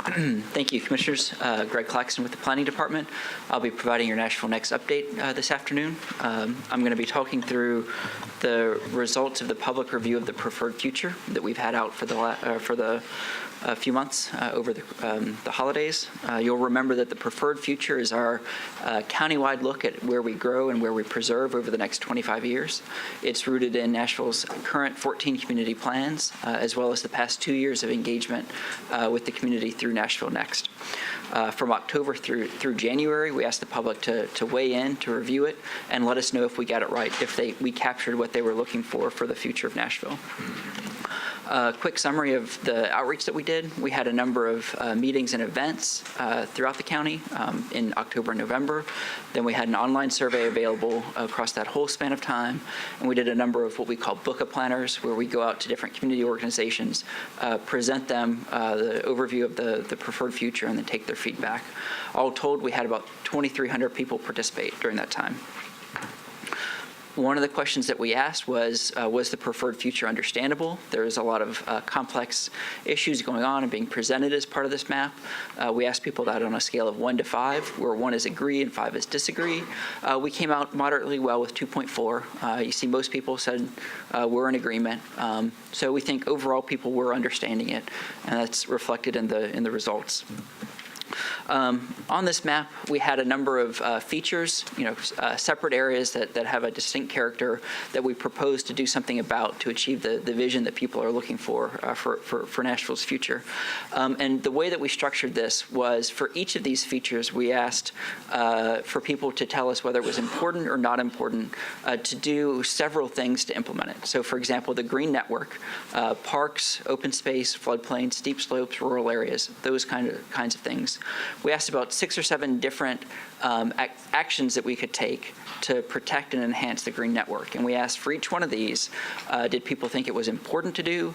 Thank you, Commissioners. Greg Claxton with the Planning Department. I'll be providing your NashvilleNext update this afternoon. I'm going to be talking through the results of the public review of the preferred future that we've had out for the few months over the holidays. You'll remember that the preferred future is our countywide look at where we grow and where we preserve over the next 25 years. It's rooted in Nashville's current 14 community plans, as well as the past 2 years of engagement with the community through NashvilleNext. From October through January, we asked the public to weigh in, to review it, and let us know if we got it right, if we captured what they were looking for the future of Nashville. Quick summary of the outreach that we did. We had a number of meetings and events throughout the county in October and November. Then we had an online survey available across that whole span of time. And we did a number of what we call book-a-planners, where we go out to different community organizations, present them the overview of the preferred future, and then take their feedback. All told, we had about 2,300 people participate during that time. One of the questions that we asked was the preferred future understandable? There's a lot of complex issues going on and being presented as part of this map. We asked people that on a scale of 1 to 5, where 1 is agree and 5 is disagree. We came out moderately well with 2.4. You see most people said we're in agreement. So we think overall people were understanding it, and that's reflected in the results. On this map, we had a number of features, separate areas that have a distinct character that we proposed to do something about to achieve the vision that people are looking for Nashville's future. And the way that we structured this was for each of these features, we asked for people to tell us whether it was important or not important to do several things to implement it. So, for example, the green network, parks, open space, floodplains, steep slopes, rural areas, those kinds of things. We asked about 6 or 7 different actions that we could take to protect and enhance the green network. And we asked for each one of these, did people think it was important to do,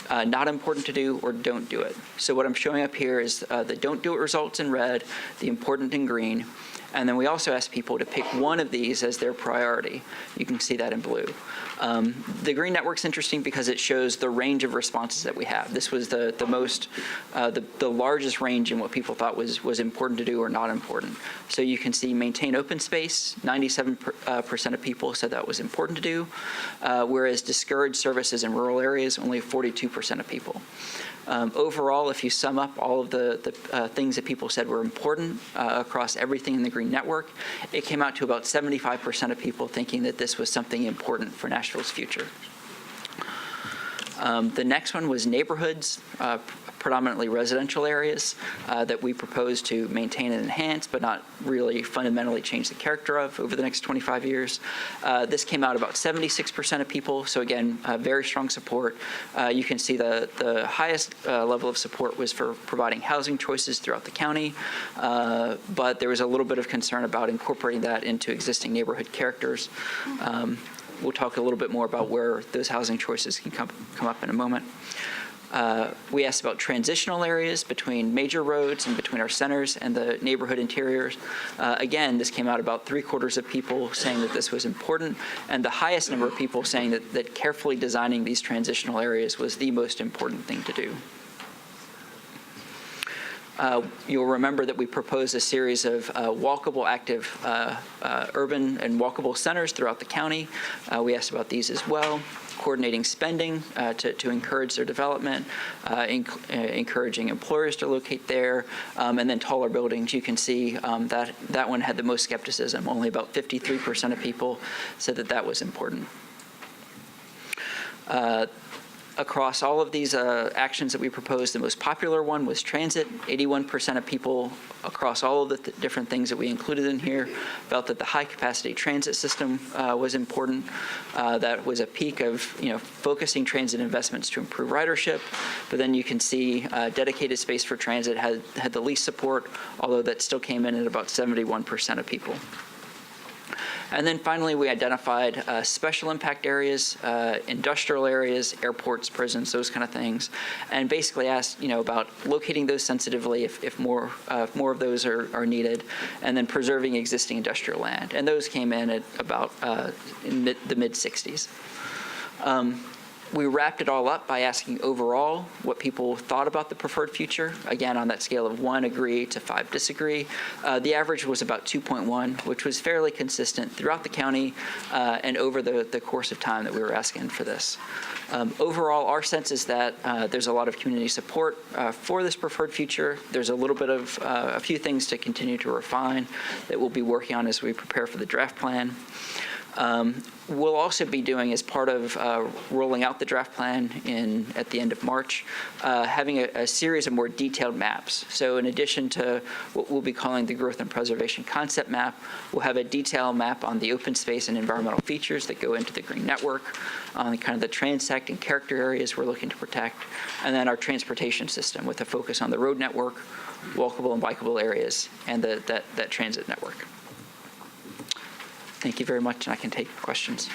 not important to do, or don't do it? So what I'm showing up here is the don't do it results in red, the important in green. And then we also asked people to pick one of these as their priority. You can see that in blue. The green network's interesting because it shows the range of responses that we have. This was the largest range in what people thought was important to do or not important. So you can see maintain open space. 97% of people said that was important to do, whereas discourage services in rural areas, only 42% of people. Overall, if you sum up all of the things that people said were important across everything in the green network, it came out to about 75% of people thinking that this was something important for Nashville's future. The next one was neighborhoods, predominantly residential areas that we propose to maintain and enhance, but not really fundamentally change the character of over the next 25 years. This came out about 76% of people, so again, very strong support. You can see the highest level of support was for providing housing choices throughout the county, but there was a little bit of concern about incorporating that into existing neighborhood characters. We'll talk a little bit more about where those housing choices can come up in a moment. We asked about transitional areas between major roads and between our centers and the neighborhood interiors. Again, this came out about 3/4 of people saying that this was important, and the highest number of people saying that carefully designing these transitional areas was the most important thing to do. You'll remember that we proposed a series of walkable, active urban and walkable centers throughout the county. We asked about these as well. Coordinating spending to encourage their development, encouraging employers to locate there, and then taller buildings. You can see that one had the most skepticism. Only about 53% of people said that was important. Across all of these actions that we proposed, the most popular one was transit. 81% of people across all of the different things that we included in here felt that the high-capacity transit system was important. That was a peak of focusing transit investments to improve ridership. But then you can see dedicated space for transit had the least support, although that still came in at about 71% of people. And then finally, we identified special impact areas, industrial areas, airports, prisons, those kind of things, and basically asked, about locating those sensitively if more of those are needed, and then preserving existing industrial land. And those came in at about in the mid-60s. We wrapped it all up by asking overall what people thought about the preferred future. Again, on that scale of 1 agree to 5 disagree. The average was about 2.1, which was fairly consistent throughout the county and over the course of time that we were asking for this. Overall, our sense is that there's a lot of community support for this preferred future. There's a little bit of a few things to continue to refine that we'll be working on as we prepare for the draft plan. We'll also be doing, as part of rolling out the draft plan at the end of March, having a series of more detailed maps. So in addition to what we'll be calling the growth and preservation concept map, we'll have a detailed map on the open space and environmental features that go into the green network, on kind of the transect and character areas we're looking to protect, and then our transportation system with a focus on the road network, walkable and bikeable areas, and that transit network. Thank you very much, and I can take questions.